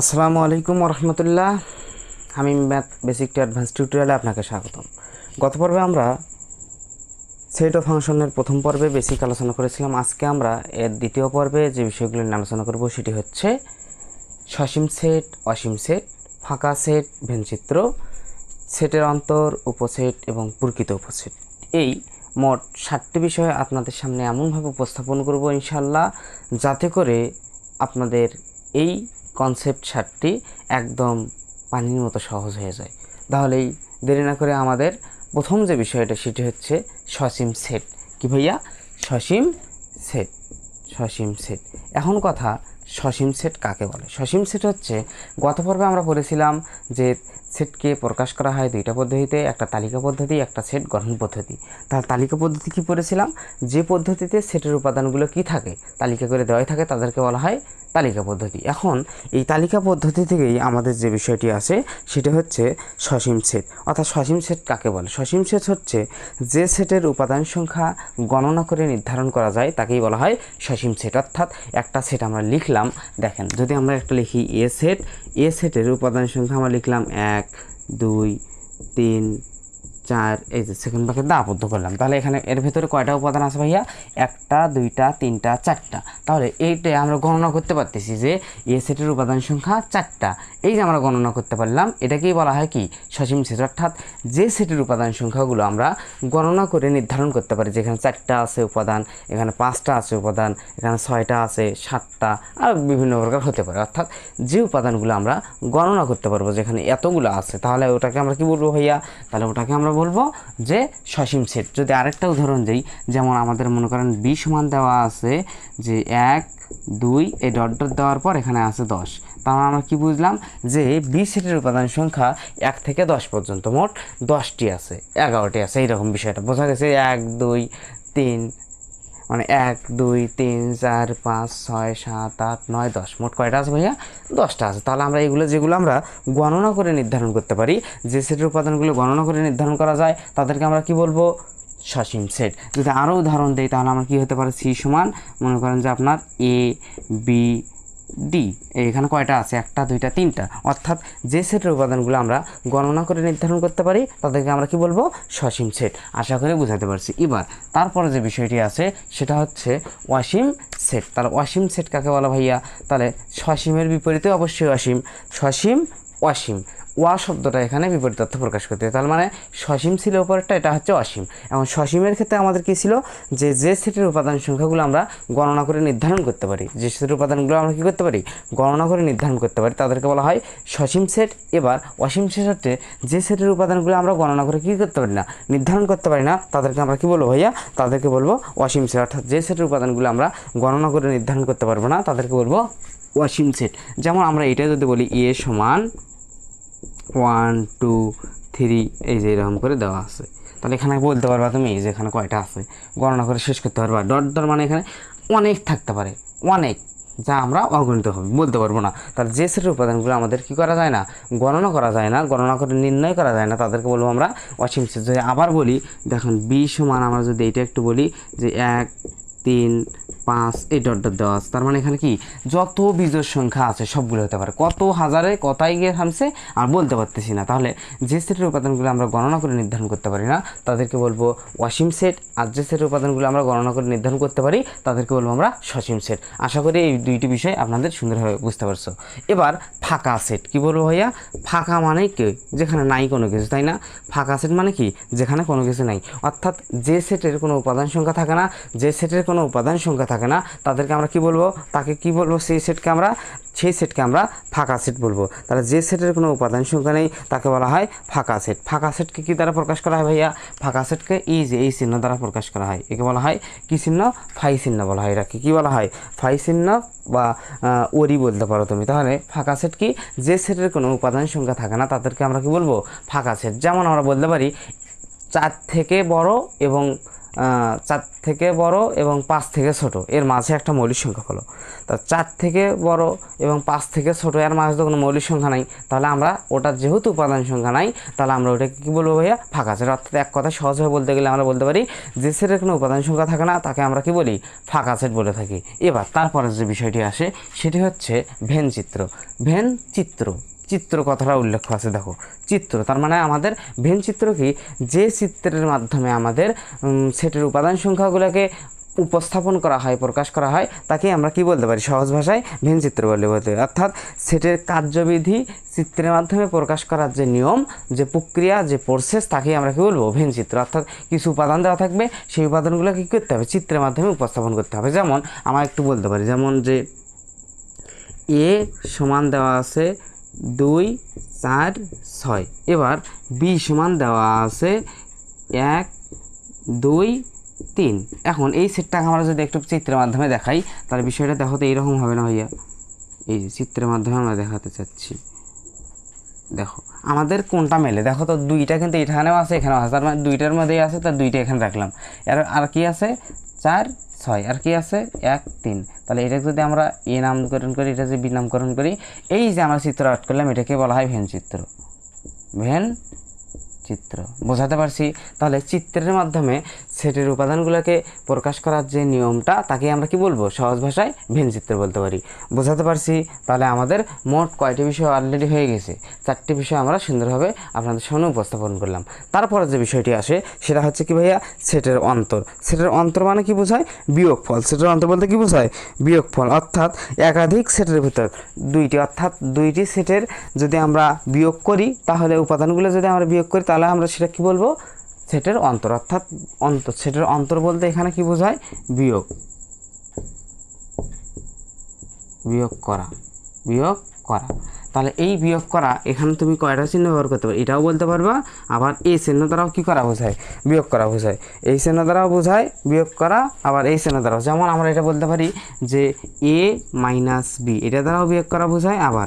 আসসালামু আলাইকুম রহমতুল্লাহ। আমি ম্যাথ বেসিক টু অ্যাডভান্স টিউটোরিয়ালে আপনাকে স্বাগতম। গত পর্বে আমরা সেট অফ ফাংশনের প্রথম পর্বে বেসিক আলোচনা করেছিলাম। আজকে আমরা এর দ্বিতীয় পর্বে যে বিষয়গুলো নিয়ে আলোচনা করব সেটি হচ্ছে সসীম সেট, অসীম সেট, ফাঁকা সেট, ভেনচিত্র, সেটের অন্তর, উপসেট এবং প্রকৃত উপসেট। এই মোট 7টি বিষয় আপনাদের সামনে এমনভাবে উপস্থাপন করব ইনশাল্লাহ, যাতে করে আপনাদের এই কনসেপ্ট 7টি একদম পানির মতো সহজ হয়ে যায়। তাহলেই দেরি না করে আমাদের প্রথম যে বিষয়টা সেটি হচ্ছে সসীম সেট। কি ভাইয়া? সসীম সেট। সসীম সেট। এখন কথা, সসীম সেট কাকে বলে? সসীম সেট হচ্ছে, গত পর্বে আমরা বলেছিলাম যে সেটকে প্রকাশ করা হয় দুইটা পদ্ধতিতে, একটা তালিকা পদ্ধতি, একটা সেট গঠন পদ্ধতি। তার তালিকা পদ্ধতি কী পড়েছিলাম? যে পদ্ধতিতে সেটের উপাদানগুলো কি থাকে, তালিকা করে দেওয়াই থাকে, তাদেরকে বলা হয় তালিকা পদ্ধতি। এখন এই তালিকা পদ্ধতি থেকেই আমাদের যে বিষয়টি আছে সেটা হচ্ছে সসীম সেট। অর্থাৎ সসীম সেট কাকে বলে? সসীম সেট হচ্ছে যে সেটের উপাদান সংখ্যা গণনা করে নির্ধারণ করা যায় তাকেই বলা হয় সসীম সেট। অর্থাৎ একটা সেট আমরা লিখলাম, দেখেন যদি আমরা একটা লিখি এ সেট, এ সেটের উপাদান সংখ্যা আমরা লিখলাম 1 2 3 4, এই যে সেকেন্ড ব্র্যাকেট আবদ্ধ করলাম। তাহলে এখানে এর ভেতরে কয়টা উপাদান আছে ভাইয়া? 1টা 2টা 3টা 4টা। তাহলে এইটাই আমরা গণনা করতে পারতেছি যে এ সেটের উপাদান সংখ্যা 4টা। এই যে আমরা গণনা করতে পারলাম, এটাকেই বলা হয় কি? সসীম সেট। অর্থাৎ যে সেটের উপাদান সংখ্যাগুলো আমরা গণনা করে নির্ধারণ করতে পারি, যেখানে 4টা আছে উপাদান, এখানে 5টা আছে উপাদান, এখানে 6টা আছে, 7টা, আর বিভিন্ন প্রকার হতে পারে। অর্থাৎ যে উপাদানগুলো আমরা গণনা করতে পারবো যেখানে এতগুলো আছে, তাহলে ওটাকে আমরা কি বলবো ভাইয়া? তাহলে ওটাকে আমরা বলবো যে সসীম সেট। যদি আরেকটা উদাহরণ দিই, যেমন আমাদের মনে করেন বি সমান দেওয়া আছে যে 1 2, এই ডট ডট দেওয়ার পর এখানে আছে 10। তাহলে আমরা কি বুঝলাম? যে বি সেটের উপাদান সংখ্যা 1 থেকে 10 পর্যন্ত মোট 10টি আছে, 11টি আছে, এইরকম বিষয়টা বোঝা গেছে। 1 2 3, মানে 1 2 3 4 5 6 7 8 9 10, মোট কয়টা আছে ভাইয়া? 10টা আছে। তাহলে আমরা এগুলো যেগুলো আমরা গণনা করে নির্ধারণ করতে পারি, যে সেটের উপাদানগুলো গণনা করে নির্ধারণ করা যায়, তাদেরকে আমরা কি বলবো? সসীম সেট। যদি আরও উদাহরণ দিই তাহলে আমরা কি হতে পারে? সি সমান মনে করেন যে আপনার এ বি ডি, এখানে কয়টা আছে? 1টা 2টা 3টা। অর্থাৎ যে সেটের উপাদানগুলো আমরা গণনা করে নির্ধারণ করতে পারি তাদেরকে আমরা কি বলবো? সসীম সেট। আশা করি বুঝাতে পারছি। এবার তারপরে যে বিষয়টি আছে সেটা হচ্ছে অসীম সেট। তাহলে অসীম সেট কাকে বলা ভাইয়া? তাহলে সসীমের বিপরীতে অবশ্যই অসীম। সসীম অসীম, ওয়া শব্দটা এখানে বিপরীত অর্থ প্রকাশ করতে হয়। তার মানে সসীম ছিল উপরেরটা, এটা হচ্ছে অসীম। এবং সসীমের ক্ষেত্রে আমাদের কী ছিল? যে সেটের উপাদান সংখ্যাগুলো আমরা গণনা করে নির্ধারণ করতে পারি, যে সেটের উপাদানগুলো আমরা কী করতে পারি? গণনা করে নির্ধারণ করতে পারি, তাদেরকে বলা হয় সসীম সেট। এবার অসীম সেট হচ্ছে যে সেটের উপাদানগুলো আমরা গণনা করে কী করতে পারি না, নির্ধারণ করতে পারি না, তাদেরকে আমরা কী বলবো ভাইয়া? তাদেরকে বলবো অসীম সেট। অর্থাৎ যে সেটের উপাদানগুলো আমরা গণনা করে নির্ধারণ করতে পারবো না, তাদেরকে বলবো অসীম সেট। যেমন আমরা এটা যদি বলি এ সমান 1 2 3, এই যে এরকম করে দেওয়া আছে, তাহলে এখানে বলতে পারবা তুমি এই যে এখানে কয়টা আছে, গণনা করে শেষ করতে পারবা। ডট ডট মানে এখানে অনেক থাকতে পারে, অনেক, যা আমরা অগণিত হবে বলতে পারবো না। তার যে সেটের উপাদানগুলো আমাদের কী করা যায় না, গণনা করা যায় না, গণনা করে নির্ণয় করা যায় না, তাদেরকে বলবো আমরা অসীম সেট। যদি আবার বলি, দেখুন বি সমান আমরা যদি এটা একটু বলি যে 1 3 5, এই ডট ডট দেওয়া আছে, তার মানে এখানে কি যত বিজোড় সংখ্যা আছে সবগুলো হতে পারে, কত হাজারে কতাই গিয়ে থামছে আর বলতে পারতেছি না। তাহলে যে সেটের উপাদানগুলো আমরা গণনা করে নির্ধারণ করতে পারি না তাদেরকে বলবো অসীম সেট, আর যে সেটের উপাদানগুলো আমরা গণনা করে নির্ধারণ করতে পারি তাদেরকে বলবো আমরা সসীম সেট। আশা করি এই দুইটি বিষয় আপনাদের সুন্দরভাবে বুঝতে পারছো। এবার ফাঁকা সেট কি বলবো ভাইয়া? ফাঁকা মানে কি? যেখানে নাই কোনো কিছু, তাই না? ফাঁকা সেট মানে কি? যেখানে কোনো কিছু নাই। অর্থাৎ যে সেটের কোনো উপাদান সংখ্যা থাকে না, যে সেটের কোনো উপাদান সংখ্যা থাকে না, তাদেরকে আমরা কি বলবো? তাকে কি বলবো? সেই সেটকে আমরা ফাঁকা সেট বলবো। তাহলে যে সেটের কোনো উপাদান সংখ্যা নেই তাকে বলা হয় ফাঁকা সেট। ফাঁকা সেটকে কি দ্বারা প্রকাশ করা হয় ভাইয়া? ফাঁকা সেটকে এই চিহ্ন দ্বারা প্রকাশ করা হয়। একে বলা হয় কি চিহ্ন? ফাই চিহ্ন বলা হয়। এটাকে কি বলা হয়? ফাই চিহ্ন বা ওরি বলতে পারো তুমি। তাহলে ফাঁকা সেট কি? যে সেটের কোনো উপাদান সংখ্যা থাকে না তাদেরকে আমরা কি বলবো? ফাঁকা সেট। যেমন আমরা বলতে পারি 4 থেকে বড় এবং 4 থেকে বড় এবং 5 থেকে ছোট এর মাঝে একটা মৌলিক সংখ্যা হলো। তা 4 থেকে বড় এবং 5 থেকে ছোট এর মাঝে তো কোনো মৌলিক সংখ্যা নাই, তাহলে আমরা ওটার যেহেতু উপাদান সংখ্যা নাই তাহলে আমরা ওটাকে কী বলবো ভাইয়া, ফাঁকা সেট। অর্থাৎ এক কথায় সহজভাবে বলতে গেলে আমরা বলতে পারি যে সেটের কোনো উপাদান সংখ্যা থাকে না তাকে আমরা কি বলি, ফাঁকা সেট বলে থাকি। এবার তারপরে যে বিষয়টি আসে সেটি হচ্ছে ভেন চিত্র। ভেন চিত্র, চিত্র কথাটা উল্লেখ আছে, দেখো চিত্র তার মানে আমাদের ভেন চিত্র কি, যে চিত্রের মাধ্যমে আমাদের সেটের উপাদান সংখ্যাগুলোকে উপস্থাপন করা হয়, প্রকাশ করা হয়, তাকে আমরা কি বলতে পারি, সহজ ভাষায় ভেন চিত্র বলতে পারি। অর্থাৎ সেটের কার্যবিধি চিত্রের মাধ্যমে প্রকাশ করার যে নিয়ম, যে প্রক্রিয়া, যে প্রসেস, তাকে আমরা কি বলবো, ভেন চিত্র। অর্থাৎ কিছু উপাদান দেওয়া থাকবে, সেই উপাদানগুলো কী করতে হবে, চিত্রের মাধ্যমে উপস্থাপন করতে হবে। যেমন আমরা একটু বলতে পারি, যেমন যে এ সমান দেওয়া আছে 2, 4, 6। এবার বি সমান দেওয়া আছে 1, 2, 3। এখন এই সেটটাকে আমরা যদি একটু চিত্রের মাধ্যমে দেখাই তাহলে বিষয়টা দেখো তো এইরকম হবে না ভাইয়া। এই যে চিত্রের মাধ্যমে আমরা দেখাতে চাচ্ছি, দেখো আমাদের কোনটা মেলে, দেখো তো দুইটা কিন্তু এখানেও আছে এখানেও আছে, তার মানে দুইটার মধ্যেই আছে, তার দুইটা এখানে রাখলাম। আর কি আছে 4, 6, আর কি আছে 1, 3। তাহলে এটা যদি আমরা এ নামকরণ করি, এটা যদি বি নামকরণ করি, এই যে আমরা চিত্র আর্ট করলাম এটাকে বলা হয় ভেন চিত্র। ভেন চিত্র বোঝাতে পারছি? তাহলে চিত্রের মাধ্যমে সেটের উপাদানগুলোকে প্রকাশ করার যে নিয়মটা তাকে আমরা কি বলবো, সহজ ভাষায় ভেন চিত্র বলতে পারি। বোঝাতে পারছি? তাহলে আমাদের মোট কয়টি বিষয় অলরেডি হয়ে গেছে, 4টি বিষয় আমরা সুন্দরভাবে আপনাদের সামনে উপস্থাপন করলাম। তারপরে যে বিষয়টি আসে সেটা হচ্ছে কি ভাইয়া, সেটের অন্তর। সেটের অন্তর মানে কি বোঝায়, বিয়োগফল। সেটের অন্তর বলতে কি বোঝায়, বিয়োগফল। অর্থাৎ একাধিক সেটের ভিতর দুইটি, অর্থাৎ দুইটি সেটের যদি আমরা বিয়োগ করি, তাহলে উপাদানগুলো যদি আমরা বিয়োগ করি তাহলে আমরা সেটা কি বলবো, সেটের অন্তর। অর্থাৎ অন্তর, সেটের অন্তর বলতে এখানে কি বোঝায়, বিয়োগ, বিয়োগ করা, বিয়োগ করা। তাহলে এই বিয়োগ করা, এখানে তুমি কয়টা চিহ্ন ব্যবহার করতে পারো, এটাও বলতে পারবা, আবার এই চিহ্ন দ্বারাও কী করা বোঝায়, বিয়োগ করা বোঝায়। এই চিহ্ন দ্বারাও বোঝায় বিয়োগ করা, আবার এই চিহ্ন দ্বারাও। যেমন আমরা এটা বলতে পারি যে a - b, এটা দ্বারাও বিয়োগ করা বোঝায়, আবার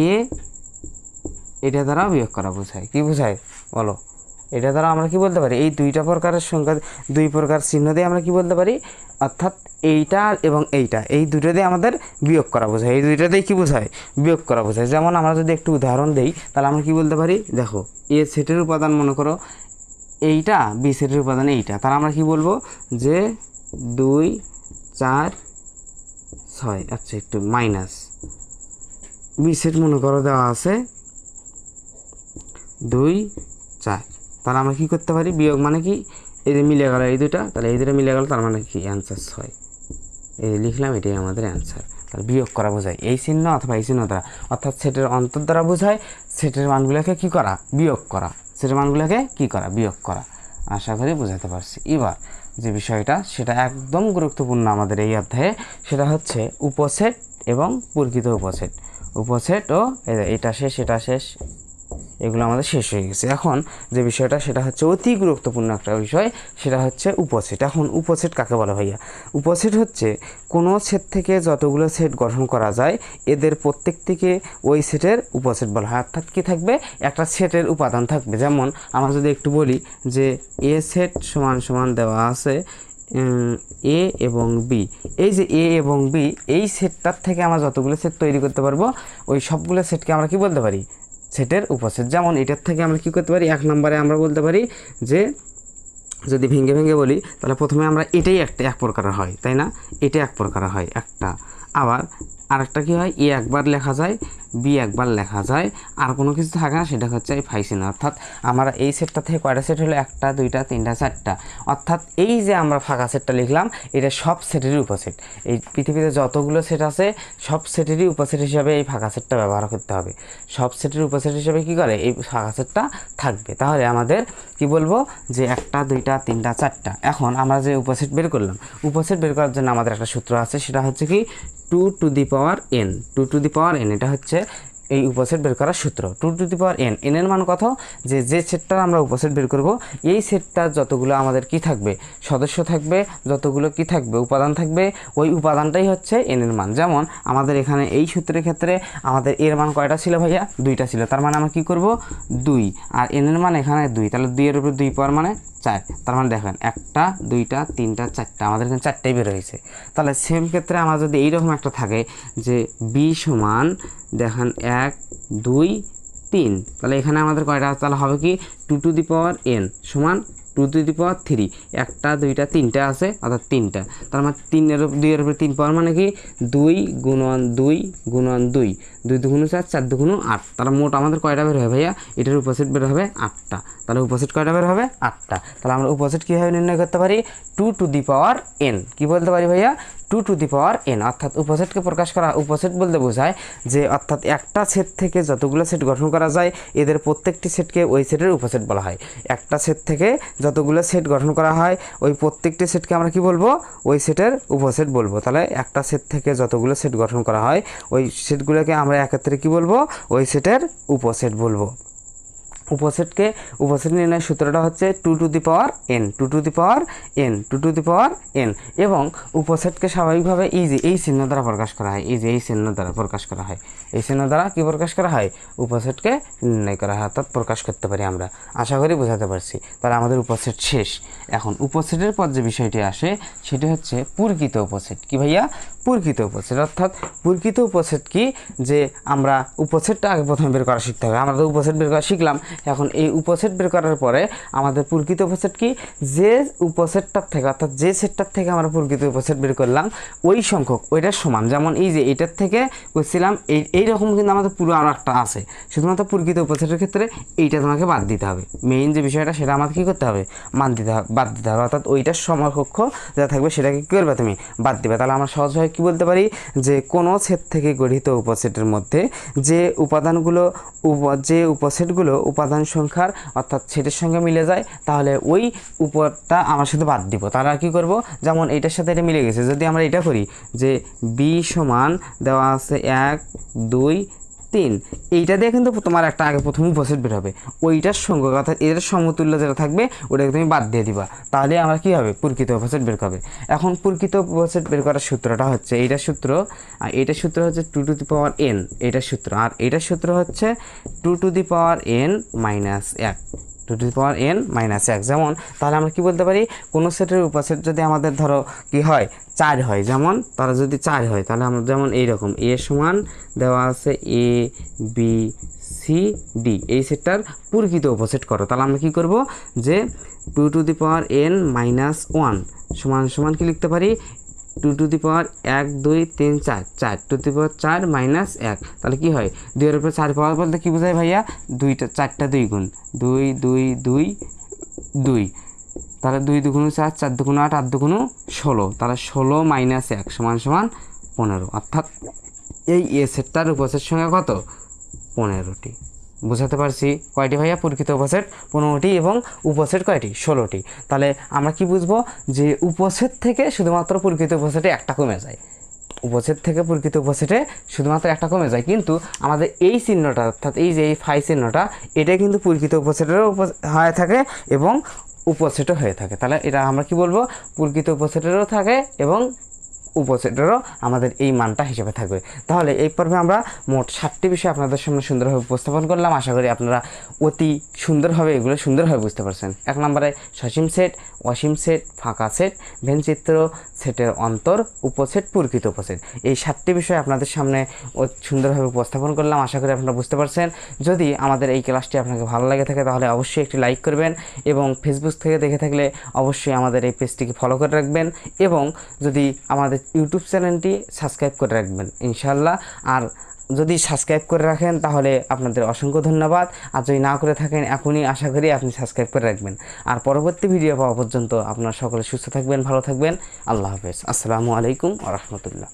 a এটা দ্বারাও বিয়োগ করা বোঝায়। কি বোঝায় বলো? এটা দ্বারা আমরা কি বলতে পারি, এই দুইটা প্রকারের সংখ্যা, দুই প্রকার চিহ্ন দিয়ে আমরা কি বলতে পারি, অর্থাৎ এইটা এবং এইটা, এই দুটো দিয়ে আমাদের বিয়োগ করা বোঝায়। এই দুইটা দিয়ে কী বোঝায়, বিয়োগ করা বোঝায়। যেমন আমরা যদি একটু উদাহরণ দিই তাহলে আমরা কি বলতে পারি, দেখো এ সেটের উপাদান মনে করো এইটা, বি সেটের উপাদান এইটা, তাহলে আমরা কি বলবো যে 2, 4, 6। আচ্ছা একটু মাইনাস বি সেট মনে করো দেওয়া আছে 2, 4। তাহলে আমরা কী করতে পারি, বিয়োগ মানে কি, এই যে মিলে গেল এই দুটা, তাহলে এই দুটো মিলে গেল, তার মানে কি অ্যান্সার 6। এই লিখলাম, এটাই আমাদের অ্যান্সার। তাহলে বিয়োগ করা বোঝায় এই চিহ্ন অথবা এই চিহ্ন দ্বারা, অর্থাৎ সেটের অন্তর দ্বারা বোঝায় সেটের মানগুলোকে কী করা, বিয়োগ করা। সেটের মানগুলোকে কী করা, বিয়োগ করা। আশা করি বোঝাতে পারছি। এবার যে বিষয়টা সেটা একদম গুরুত্বপূর্ণ আমাদের এই অধ্যায়ে, সেটা হচ্ছে উপসেট এবং প্রকৃত উপসেট। উপসেট ও এটা শেষ, এটা শেষ, এগুলো আমাদের শেষ হয়ে গেছে। এখন যে বিষয়টা সেটা হচ্ছে অতি গুরুত্বপূর্ণ একটা বিষয়, সেটা হচ্ছে উপসেট। এখন উপসেট কাকে বলা ভাইয়া? উপসেট হচ্ছে কোনো সেট থেকে যতগুলো সেট গঠন করা যায় এদের প্রত্যেকটিকে ওই সেটের উপসেট বলা হয়। অর্থাৎ কী থাকবে, একটা সেটের উপাদান থাকবে। যেমন আমরা যদি একটু বলি যে এ সেট সমান সমান দেওয়া আছে এ এবং বি। এই যে এ এবং বি, এই সেটটার থেকে আমরা যতগুলো সেট তৈরি করতে পারবো ওই সবগুলো সেটকে আমরা কি বলতে পারি, সেটের উপসেট। যেমন এটার থেকে আমরা কি করতে পারি, 1 নম্বরে আমরা বলতে পারি যে, যদি ভেঙে ভেঙে বলি তাহলে প্রথমে আমরা এটাই এক প্রকারের হয়, তাই না, এটা এক প্রকারের হয় একটা। আবার আরেকটা কি হয়, এ একবার লেখা যায়, বি একবার লেখা যায়, আর কোনো কিছু থাকে না, সেটা হচ্ছে এই ফাইসিন। অর্থাৎ আমরা এই সেটটা থেকে কয়টা সেট হলো, 1, 2, 3, 4টা। অর্থাৎ এই যে আমরা ফাঁকা সেটটা লিখলাম এটা সব সেটেরই উপসেট। এই পৃথিবীতে যতগুলো সেট আছে সব সেটেরই উপসেট হিসাবে এই ফাঁকা সেটটা ব্যবহার করতে হবে। সব সেটের উপসেট হিসাবে কী করে, এই ফাঁকা সেটটা থাকবে। তাহলে আমাদের কি বলবো যে 1, 2, 3, 4টা। এখন আমরা যে উপসেট বের করলাম, উপসেট বের করার জন্য আমাদের একটা সূত্র আছে, সেটা হচ্ছে কি 2 to the power n। 2 to the power n, এটা হচ্ছে এই উপসেট বের করার সূত্র 2 to the power n, n এর মান কত, যে সেটটার আমরা উপসেট বের করব এই সেটটার যতগুলো আমাদের কি থাকবে, সদস্য থাকবে, যতগুলো কি থাকবে, উপাদান থাকবে, ওই উপাদানটাই হচ্ছে n এর মান। যেমন আমাদের এখানে এই সূত্রের ক্ষেত্রে আমাদের এর মান কয়টা ছিল ভাইয়া, 2টা ছিল, তার মানে আমরা কি করব 2, আর n এর মান এখানে 2, তাহলে 2 এর উপর 2 পাওয়ার মানে 4, তার মানে দেখেন 1টা 2টা 3টা 4টা, আমাদের এখানে 4টাই বের হয়েছে। তাহলে সেম ক্ষেত্রে আমার যদি এইরকম একটা থাকে যে b সমান দেখেন 1 2 3, তাহলে এখানে আমাদের কয়টা, তাহলে হবে কি 2 টু দি পাওয়ার n সমান 2 টু দি পাওয়ার 3, 1টা 2টা 3টা আছে অর্থাৎ 3টা, তার মানে 2 এর উপরে 3 পাওয়ার মানে কি 2 গুণন 2 গুণন 2, 2 দুগুণ 4, 4 দুগুণ 8, তাহলে মোট আমাদের কয়টা বের হবে ভাইয়া, এটার উপসেট বের হবে 8টা। তাহলে উপসেট কয়টা বের হবে 8টা। তাহলে আমরা উপসেট কীভাবে নির্ণয় করতে পারি, 2 টু দি পাওয়ার n, কি বলতে পারি ভাইয়া 2 টু দি পাওয়ার n, অর্থাৎ উপসেটকে প্রকাশ করা, উপসেট বলতে বোঝায় যে অর্থাৎ একটা সেট থেকে যতগুলো সেট গঠন করা যায় এদের প্রত্যেকটি সেটকে ওই সেটের উপসেট বলা হয়। একটা সেট থেকে যতগুলো সেট গঠন করা হয় ওই প্রত্যেকটি সেটকে আমরা কি বলবো, ওই সেটের উপসেট বলবো। তাহলে একটা সেট থেকে যতগুলো সেট গঠন করা হয় ওই সেটগুলোকে আমরা একত্রে কি বলবো, ওই সেটের উপসেট বলবো। উপসেট নির্ণয়ের সূত্রটা হচ্ছে 2 to the power n, 2 to the power n, 2 to the power n, এবং উপসেটকে স্বাভাবিকভাবে এই চিহ্ন দ্বারা প্রকাশ করা হয়, এই চিহ্ন দ্বারা প্রকাশ করা হয়, এই চিহ্ন দ্বারা কি প্রকাশ করা হয়, উপসেটকে নির্ণয় করা হয়, অর্থাৎ প্রকাশ করতে পারি আমরা। আশা করি বোঝাতে পারছি। তাহলে আমাদের উপসেট শেষ। এখন উপসেটের পর যে বিষয়টি আসে সেটি হচ্ছে প্রকৃত উপসেট। কি ভাইয়া, প্রকৃত উপসেট, অর্থাৎ প্রকৃত উপসেট কি, যে আমরা উপসেটটা আগে প্রথমে বের করা শিখতে হবে। আমরা তো উপসেট বের করা শিখলাম, এখন এই উপসেট বের করার পরে আমাদের প্রকৃত উপসেট কি, যে উপসেটটার থেকে অর্থাৎ যে সেটটার থেকে আমরা প্রকৃত উপসেট বের করলাম ওই সংখ্যক ওইটার সমান। যেমন এই যে এটার থেকে করছিলাম এইরকম কিন্তু আমাদের পুরো আরও একটা আছে, শুধুমাত্র প্রকৃত উপসেটের ক্ষেত্রে এইটা তোমাকে বাদ দিতে হবে। মেইন যে বিষয়টা সেটা আমাদের কী করতে হবে, বাদ দিতে হবে, অর্থাৎ ওইটার সমকক্ষ যেটা থাকবে সেটাকে কী করবে, তুমি বাদ দিবে। তাহলে আমরা সহজভাবে কী বলতে পারি, যে কোনো সেট থেকে গঠিত উপসেটের মধ্যে যে উপাদানগুলো যে উপসেটগুলো উপাদান সংখ্যার অর্থাৎ সেটের সঙ্গে মিলে যায় তাহলে ওই উপরটা আমরা শুধু বাদ দিব। তাহলে আর কী করবো, যেমন এইটার সাথে এটা মিলে গেছে, যদি আমরা এটা করি যে b সমান দেওয়া আছে 1 2 3, এইটা দিয়ে কিন্তু তোমার একটা আগে প্রথম উপসেট বের হবে, ওইটার সংখ্যক অর্থাৎ এর সমতুল্য যেটা থাকবে ওটাকে তুমি বাদ দিয়ে দিবা, তাহলে আমরা কী হবে, প্রকৃত উপসেট বের করবে। এখন প্রকৃত উপসেট বের করার সূত্রটা হচ্ছে এইটার সূত্র, আর এইটার সূত্র হচ্ছে 2 টু দি পাওয়ার n, এইটার সূত্র, আর এইটার সূত্র হচ্ছে 2 to the power n minus 1, 2 to the power n minus 1। যেমন তাহলে আমরা কি বলতে পারি, কোনো সেটের উপসেট যদি আমাদের ধরো কি হয় 4 হয়, যেমন তারা যদি 4 হয় তাহলে আমরা যেমন এইরকম a সমান দেওয়া আছে a b c d, এই সেটটার প্রকৃত উপসেট করো। তাহলে আমরা কি করব, যে 2 to the power n minus 1 সমান সমান কি লিখতে পারি, 2 to the power 1 2 3 4, 4 to the power 4 minus 1, তাহলে কি হয় 2 এর উপরে 4 পাওয়ার বলতে কী বোঝায় ভাইয়া, 4টা 2 গুণ 2 2 2 2, তাহলে 2 দুগুণ 4, 4 দুগুণ 8, 8 দুগুণ 16, তাহলে 16 মাইনাস 1 সমান সমান 15, অর্থাৎ এই এ সেটটার উপসেট সংখ্যা কত, 15টি। বোঝাতে পারছি কয়টি ভাইয়া, প্রকৃত উপসেট 15টি এবং উপসেট কয়টি, 16টি। তাহলে আমরা কি বুঝবো, যে উপসেট থেকে শুধুমাত্র প্রকৃত উপসেটে একটা কমে যায়, উপসেট থেকে প্রকৃত উপসেটে শুধুমাত্র একটা কমে যায়, কিন্তু আমাদের এই চিহ্নটা অর্থাৎ এই যে এই ফাই চিহ্নটা এটা কিন্তু প্রকৃত উপসেটেরও হয়ে থাকে এবং উপসেটও হয়ে থাকে। তাহলে এটা আমরা কি বলবো, প্রকৃত উপসেটেরও থাকে এবং উপসেটেরও আমাদের এই মানটা হিসেবে থাকবে। তাহলে এই পর্বে আমরা মোট 7টি বিষয় আপনাদের সামনে সুন্দরভাবে উপস্থাপন করলাম। আশা করি আপনারা অতি সুন্দরভাবে এগুলো সুন্দরভাবে বুঝতে পারছেন। 1 নম্বরে সসীম সেট, অসীম সেট, ফাঁকা সেট, ভেনচিত্র, সেটের অন্তর, উপসেট, প্রকৃত উপসেট, এই 7টি বিষয় আপনাদের সামনে সুন্দরভাবে উপস্থাপন করলাম। আশা করি আপনারা বুঝতে পারছেন। যদি আমাদের এই ক্লাসটি আপনাকে ভালো লাগে থাকে তাহলে অবশ্যই একটি লাইক করবেন, এবং ফেসবুক থেকে দেখে থাকলে অবশ্যই আমাদের এই পেজটিকে ফলো করে রাখবেন, এবং যদি আমাদের ইউটিউব চ্যানেলটি সাবস্ক্রাইব করে রাখবেন ইনশাআল্লাহ। আর যদি সাবস্ক্রাইব করে রাখেন তাহলে আপনাদের অসংখ্য ধন্যবাদ, আর যদি না করে থাকেন এখনই আশা করি আপনি সাবস্ক্রাইব করে রাখবেন। আর পরবর্তী ভিডিও পাওয়া পর্যন্ত আপনারা সকলে সুস্থ থাকবেন, ভালো থাকবেন। আল্লাহ হাফেজ। আসসালামু আলাইকুম ওয়া রাহমাতুল্লাহ।